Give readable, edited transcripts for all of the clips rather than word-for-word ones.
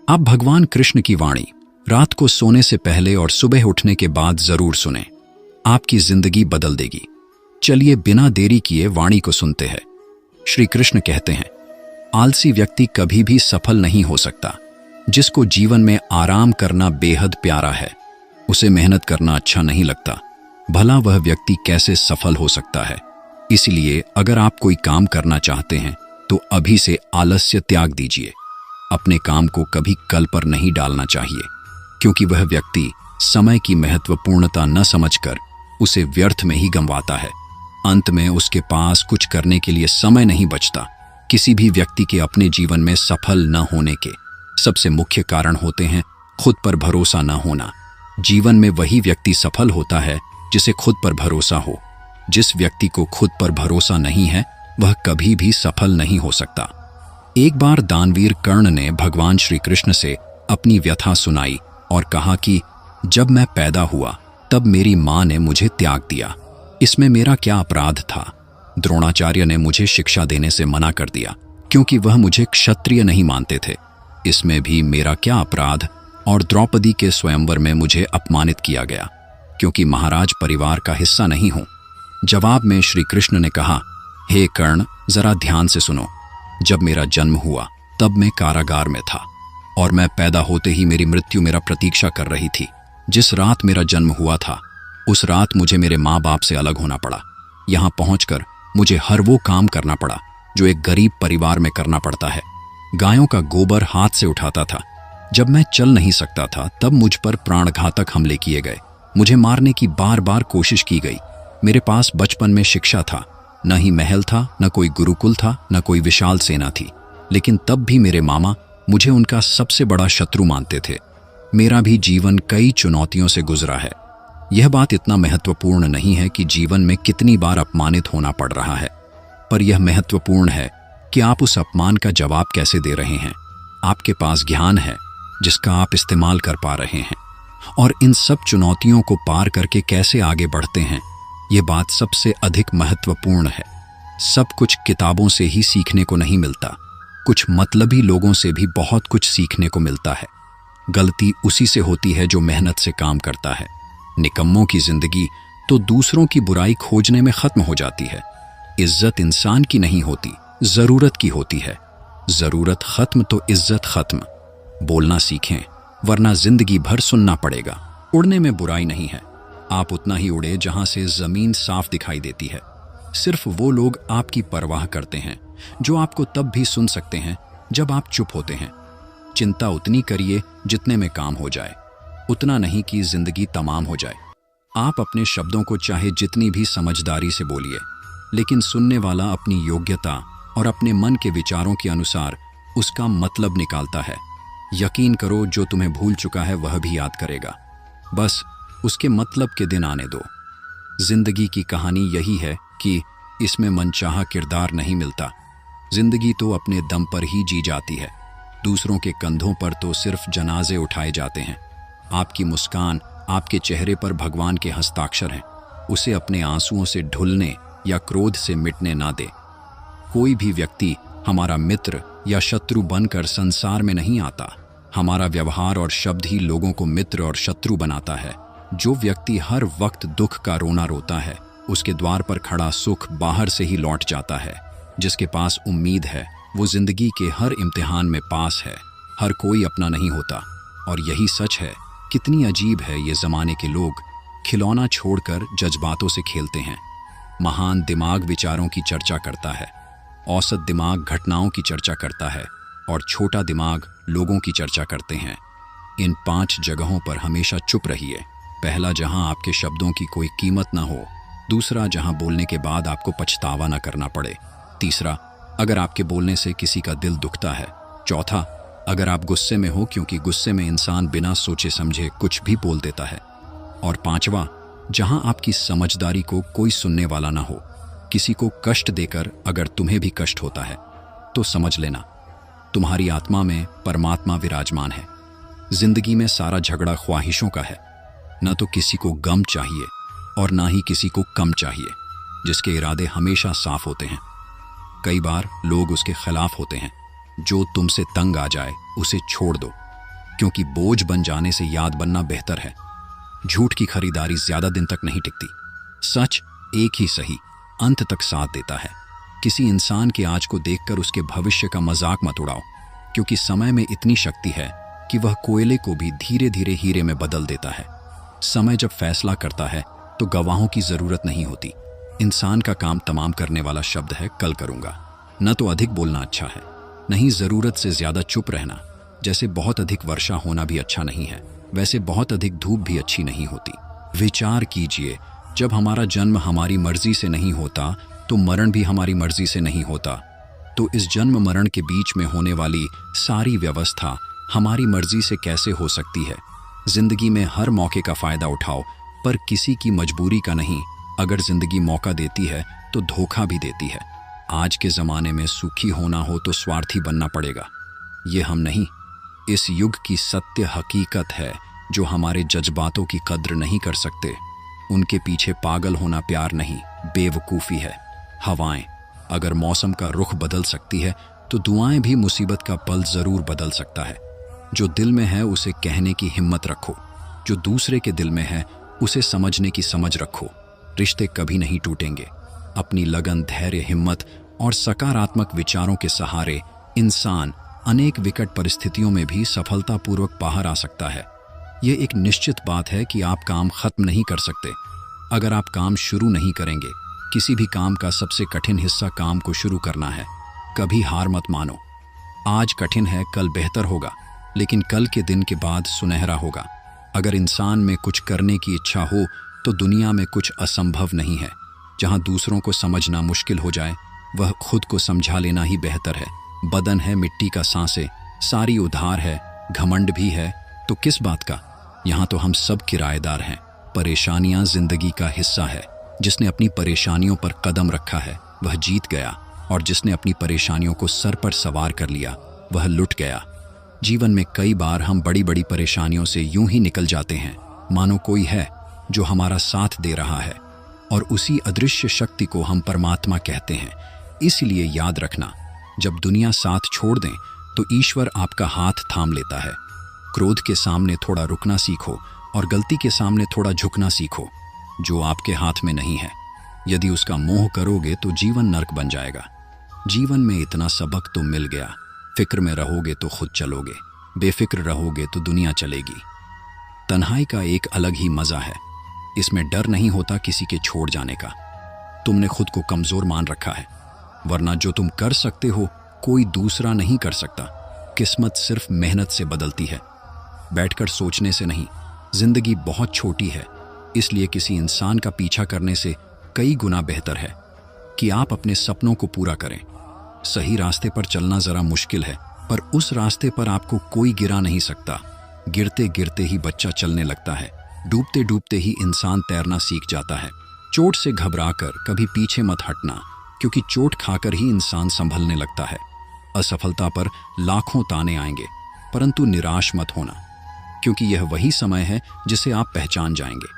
आप भगवान कृष्ण की वाणी रात को सोने से पहले और सुबह उठने के बाद जरूर सुने। आपकी जिंदगी बदल देगी। चलिए बिना देरी किए वाणी को सुनते हैं। श्री कृष्ण कहते हैं, आलसी व्यक्ति कभी भी सफल नहीं हो सकता। जिसको जीवन में आराम करना बेहद प्यारा है, उसे मेहनत करना अच्छा नहीं लगता। भला वह व्यक्ति कैसे सफल हो सकता है। इसलिए अगर आप कोई काम करना चाहते हैं तो अभी से आलस्य त्याग दीजिए। अपने काम को कभी कल पर नहीं डालना चाहिए, क्योंकि वह व्यक्ति समय की महत्वपूर्णता न समझकर उसे व्यर्थ में ही गंवाता है। अंत में उसके पास कुछ करने के लिए समय नहीं बचता। किसी भी व्यक्ति के अपने जीवन में सफल न होने के सबसे मुख्य कारण होते हैं खुद पर भरोसा न होना। जीवन में वही व्यक्ति सफल होता है जिसे खुद पर भरोसा हो। जिस व्यक्ति को खुद पर भरोसा नहीं है वह कभी भी सफल नहीं हो सकता। एक बार दानवीर कर्ण ने भगवान श्री कृष्ण से अपनी व्यथा सुनाई और कहा कि जब मैं पैदा हुआ तब मेरी मां ने मुझे त्याग दिया। इसमें मेरा क्या अपराध था। द्रोणाचार्य ने मुझे शिक्षा देने से मना कर दिया क्योंकि वह मुझे क्षत्रिय नहीं मानते थे। इसमें भी मेरा क्या अपराध। और द्रौपदी के स्वयंवर में मुझे अपमानित किया गया क्योंकि महाराज परिवार का हिस्सा नहीं हूं। जवाब में श्री कृष्ण ने कहा, हे कर्ण, जरा ध्यान से सुनो। जब मेरा जन्म हुआ तब मैं कारागार में था और मैं पैदा होते ही मेरी मृत्यु मेरा प्रतीक्षा कर रही थी। जिस रात मेरा जन्म हुआ था उस रात मुझे मेरे माँ बाप से अलग होना पड़ा। यहाँ पहुंचकर मुझे हर वो काम करना पड़ा जो एक गरीब परिवार में करना पड़ता है। गायों का गोबर हाथ से उठाता था। जब मैं चल नहीं सकता था तब मुझ पर प्राणघातक हमले किए गए। मुझे मारने की बार बार कोशिश की गई। मेरे पास बचपन में शिक्षा था, न ही महल था, न कोई गुरुकुल था, न कोई विशाल सेना थी। लेकिन तब भी मेरे मामा मुझे उनका सबसे बड़ा शत्रु मानते थे। मेरा भी जीवन कई चुनौतियों से गुजरा है। यह बात इतना महत्वपूर्ण नहीं है कि जीवन में कितनी बार अपमानित होना पड़ रहा है, पर यह महत्वपूर्ण है कि आप उस अपमान का जवाब कैसे दे रहे हैं। आपके पास ज्ञान है जिसका आप इस्तेमाल कर पा रहे हैं और इन सब चुनौतियों को पार करके कैसे आगे बढ़ते हैं, ये बात सबसे अधिक महत्वपूर्ण है। सब कुछ किताबों से ही सीखने को नहीं मिलता। कुछ मतलबी लोगों से भी बहुत कुछ सीखने को मिलता है। गलती उसी से होती है जो मेहनत से काम करता है। निकम्मों की जिंदगी तो दूसरों की बुराई खोजने में खत्म हो जाती है। इज्जत इंसान की नहीं होती, जरूरत की होती है। जरूरत खत्म तो इज्जत खत्म। बोलना सीखें, वरना जिंदगी भर सुनना पड़ेगा। उड़ने में बुराई नहीं है। आप उतना ही उड़े जहां से जमीन साफ दिखाई देती है। सिर्फ वो लोग आपकी परवाह करते हैं जो आपको तब भी सुन सकते हैं जब आप चुप होते हैं। चिंता उतनी करिए जितने में काम हो जाए, उतना नहीं कि जिंदगी तमाम हो जाए। आप अपने शब्दों को चाहे जितनी भी समझदारी से बोलिए, लेकिन सुनने वाला अपनी योग्यता और अपने मन के विचारों के अनुसार उसका मतलब निकालता है। यकीन करो, जो तुम्हें भूल चुका है वह भी याद करेगा। बस उसके मतलब के दिन आने दो। जिंदगी की कहानी यही है कि इसमें मनचाहा किरदार नहीं मिलता। जिंदगी तो अपने दम पर ही जी जाती है। दूसरों के कंधों पर तो सिर्फ जनाजे उठाए जाते हैं। आपकी मुस्कान, आपके चेहरे पर भगवान के हस्ताक्षर हैं। उसे अपने आंसुओं से ढुलने या क्रोध से मिटने ना दे। कोई भी व्यक्ति हमारा मित्र या शत्रु बनकर संसार में नहीं आता। हमारा व्यवहार और शब्द ही लोगों को मित्र और शत्रु बनाता है। जो व्यक्ति हर वक्त दुख का रोना रोता है, उसके द्वार पर खड़ा सुख बाहर से ही लौट जाता है। जिसके पास उम्मीद है वो जिंदगी के हर इम्तिहान में पास है। हर कोई अपना नहीं होता, और यही सच है। कितनी अजीब है ये जमाने के लोग, खिलौना छोड़कर जज्बातों से खेलते हैं। महान दिमाग विचारों की चर्चा करता है, औसत दिमाग घटनाओं की चर्चा करता है, और छोटा दिमाग लोगों की चर्चा करते हैं। इन 5 जगहों पर हमेशा चुप रहिए। पहला, जहां आपके शब्दों की कोई कीमत ना हो। दूसरा, जहां बोलने के बाद आपको पछतावा ना करना पड़े। तीसरा, अगर आपके बोलने से किसी का दिल दुखता है। चौथा, अगर आप गुस्से में हो, क्योंकि गुस्से में इंसान बिना सोचे समझे कुछ भी बोल देता है। और पांचवा, जहां आपकी समझदारी को कोई सुनने वाला ना हो। किसी को कष्ट देकर अगर तुम्हें भी कष्ट होता है तो समझ लेना तुम्हारी आत्मा में परमात्मा विराजमान है। जिंदगी में सारा झगड़ा ख्वाहिशों का है। न तो किसी को गम चाहिए और ना ही किसी को कम चाहिए। जिसके इरादे हमेशा साफ होते हैं, कई बार लोग उसके खिलाफ होते हैं। जो तुमसे तंग आ जाए उसे छोड़ दो, क्योंकि बोझ बन जाने से याद बनना बेहतर है। झूठ की खरीदारी ज्यादा दिन तक नहीं टिकती। सच एक ही सही अंत तक साथ देता है। किसी इंसान के आज को देखकर उसके भविष्य का मजाक मत उड़ाओ, क्योंकि समय में इतनी शक्ति है कि वह कोयले को भी धीरे धीरे हीरे में बदल देता है। समय जब फैसला करता है तो गवाहों की जरूरत नहीं होती। इंसान का काम तमाम करने वाला शब्द है कल करूंगा। न तो अधिक बोलना अच्छा है, नहीं जरूरत से ज्यादा चुप रहना। जैसे बहुत अधिक वर्षा होना भी अच्छा नहीं है, वैसे बहुत अधिक धूप भी अच्छी नहीं होती। विचार कीजिए, जब हमारा जन्म हमारी मर्जी से नहीं होता तो मरण भी हमारी मर्जी से नहीं होता। तो इस जन्म मरण के बीच में होने वाली सारी व्यवस्था हमारी मर्जी से कैसे हो सकती है? जिंदगी में हर मौके का फायदा उठाओ, पर किसी की मजबूरी का नहीं। अगर जिंदगी मौका देती है तो धोखा भी देती है। आज के जमाने में सुखी होना हो तो स्वार्थी बनना पड़ेगा। ये हम नहीं, इस युग की सत्य हकीकत है। जो हमारे जज्बातों की कद्र नहीं कर सकते, उनके पीछे पागल होना प्यार नहीं, बेवकूफ़ी है। हवाएं, अगर मौसम का रुख बदल सकती है तो दुआएं भी मुसीबत का पल जरूर बदल सकता है। जो दिल में है उसे कहने की हिम्मत रखो, जो दूसरे के दिल में है उसे समझने की समझ रखो। रिश्ते कभी नहीं टूटेंगे। अपनी लगन, धैर्य, हिम्मत और सकारात्मक विचारों के सहारे इंसान अनेक विकट परिस्थितियों में भी सफलतापूर्वक बाहर आ सकता है। ये एक निश्चित बात है कि आप काम खत्म नहीं कर सकते अगर आप काम शुरू नहीं करेंगे। किसी भी काम का सबसे कठिन हिस्सा काम को शुरू करना है। कभी हार मत मानो। आज कठिन है, कल बेहतर होगा, लेकिन कल के दिन के बाद सुनहरा होगा। अगर इंसान में कुछ करने की इच्छा हो तो दुनिया में कुछ असंभव नहीं है। जहां दूसरों को समझना मुश्किल हो जाए, वह खुद को समझा लेना ही बेहतर है। बदन है मिट्टी का, सांसें सारी उधार है, घमंड भी है तो किस बात का? यहाँ तो हम सब किराएदार हैं। परेशानियां जिंदगी का हिस्सा है। जिसने अपनी परेशानियों पर कदम रखा है वह जीत गया, और जिसने अपनी परेशानियों को सर पर सवार कर लिया वह लुट गया। जीवन में कई बार हम बड़ी बड़ी परेशानियों से यूं ही निकल जाते हैं मानो कोई है जो हमारा साथ दे रहा है, और उसी अदृश्य शक्ति को हम परमात्मा कहते हैं। इसलिए याद रखना, जब दुनिया साथ छोड़ दें तो ईश्वर आपका हाथ थाम लेता है। क्रोध के सामने थोड़ा रुकना सीखो और गलती के सामने थोड़ा झुकना सीखो। जो आपके हाथ में नहीं है, यदि उसका मोह करोगे तो जीवन नर्क बन जाएगा। जीवन में इतना सबक तो मिल गया, फिक्र में रहोगे तो खुद चलोगे, बेफिक्र रहोगे तो दुनिया चलेगी। तन्हाई का एक अलग ही मजा है। इसमें डर नहीं होता किसी के छोड़ जाने का। तुमने खुद को कमजोर मान रखा है, वरना जो तुम कर सकते हो कोई दूसरा नहीं कर सकता। किस्मत सिर्फ मेहनत से बदलती है, बैठकर सोचने से नहीं। जिंदगी बहुत छोटी है, इसलिए किसी इंसान का पीछा करने से कई गुना बेहतर है कि आप अपने सपनों को पूरा करें। सही रास्ते पर चलना जरा मुश्किल है, पर उस रास्ते पर आपको कोई गिरा नहीं सकता। गिरते गिरते ही बच्चा चलने लगता है, डूबते डूबते ही इंसान तैरना सीख जाता है। चोट से घबराकर कभी पीछे मत हटना, क्योंकि चोट खाकर ही इंसान संभलने लगता है। असफलता पर लाखों ताने आएंगे, परंतु निराश मत होना, क्योंकि यह वही समय है जिसे आप पहचान जाएंगे।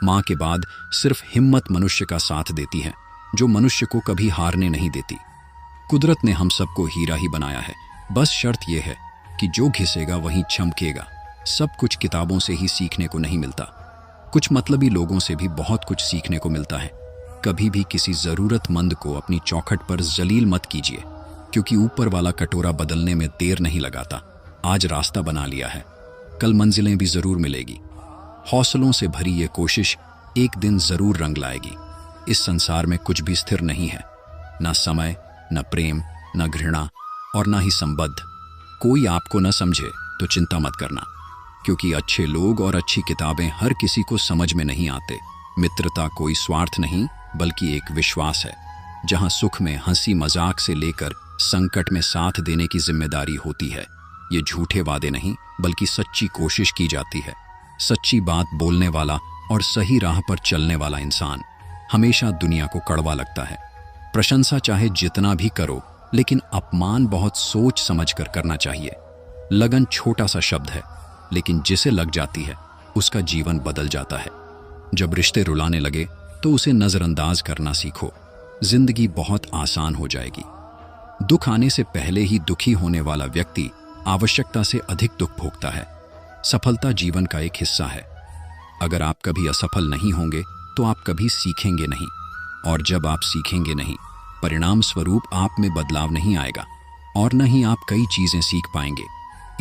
माँ के बाद सिर्फ हिम्मत मनुष्य का साथ देती है, जो मनुष्य को कभी हारने नहीं देती। कुदरत ने हम सबको हीरा ही बनाया है, बस शर्त यह है कि जो घिसेगा वहीं चमकेगा। सब कुछ किताबों से ही सीखने को नहीं मिलता, कुछ मतलबी लोगों से भी बहुत कुछ सीखने को मिलता है। कभी भी किसी जरूरतमंद को अपनी चौखट पर जलील मत कीजिए, क्योंकि ऊपर वाला कटोरा बदलने में देर नहीं लगाता। आज रास्ता बना लिया है, कल मंजिलें भी जरूर मिलेगी। हौसलों से भरी ये कोशिश एक दिन जरूर रंग लाएगी। इस संसार में कुछ भी स्थिर नहीं है, न समय, न प्रेम, न घृणा और न ही संबंध। कोई आपको न समझे तो चिंता मत करना, क्योंकि अच्छे लोग और अच्छी किताबें हर किसी को समझ में नहीं आते। मित्रता कोई स्वार्थ नहीं, बल्कि एक विश्वास है, जहां सुख में हंसी मजाक से लेकर संकट में साथ देने की जिम्मेदारी होती है। ये झूठे वादे नहीं, बल्कि सच्ची कोशिश की जाती है। सच्ची बात बोलने वाला और सही राह पर चलने वाला इंसान हमेशा दुनिया को कड़वा लगता है। प्रशंसा चाहे जितना भी करो, लेकिन अपमान बहुत सोच समझ कर करना चाहिए। लगन छोटा सा शब्द है, लेकिन जिसे लग जाती है उसका जीवन बदल जाता है। जब रिश्ते रुलाने लगे तो उसे नजरअंदाज करना सीखो, जिंदगी बहुत आसान हो जाएगी। दुख आने से पहले ही दुखी होने वाला व्यक्ति आवश्यकता से अधिक दुख भोगता है। सफलता जीवन का एक हिस्सा है। अगर आप कभी असफल नहीं होंगे तो आप कभी सीखेंगे नहीं, और जब आप सीखेंगे नहीं, परिणाम स्वरूप आप में बदलाव नहीं आएगा और न ही आप कई चीजें सीख पाएंगे।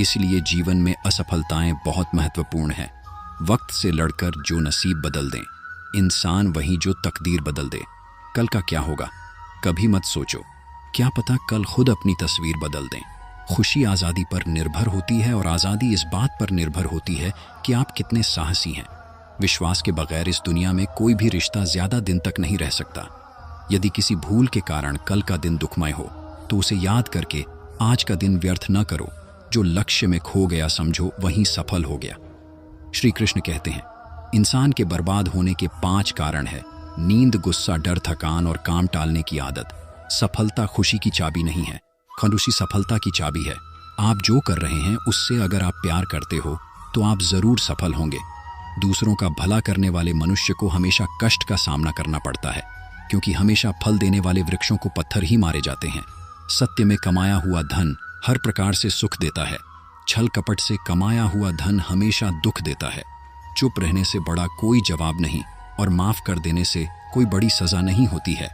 इसलिए जीवन में असफलताएं बहुत महत्वपूर्ण हैं। वक्त से लड़कर जो नसीब बदल दें, इंसान वही जो तकदीर बदल दे। कल का क्या होगा कभी मत सोचो, क्या पता कल खुद अपनी तस्वीर बदल दें। खुशी आज़ादी पर निर्भर होती है और आज़ादी इस बात पर निर्भर होती है कि आप कितने साहसी हैं। विश्वास के बगैर इस दुनिया में कोई भी रिश्ता ज़्यादा दिन तक नहीं रह सकता। यदि किसी भूल के कारण कल का दिन दुखमय हो तो उसे याद करके आज का दिन व्यर्थ न करो। जो लक्ष्य में खो गया समझो वहीं सफल हो गया। श्री कृष्ण कहते हैं, इंसान के बर्बाद होने के 5 कारण हैं: नींद, गुस्सा, डर, थकान और काम टालने की आदत। सफलता खुशी की चाबी नहीं है, खनुसी सफलता की चाबी है। आप जो कर रहे हैं उससे अगर आप प्यार करते हो तो आप जरूर सफल होंगे। दूसरों का भला करने वाले मनुष्य को हमेशा कष्ट का सामना करना पड़ता है, क्योंकि हमेशा फल देने वाले वृक्षों को पत्थर ही मारे जाते हैं। सत्य में कमाया हुआ धन हर प्रकार से सुख देता है, छल कपट से कमाया हुआ धन हमेशा दुख देता है। चुप रहने से बड़ा कोई जवाब नहीं और माफ कर देने से कोई बड़ी सजा नहीं होती है।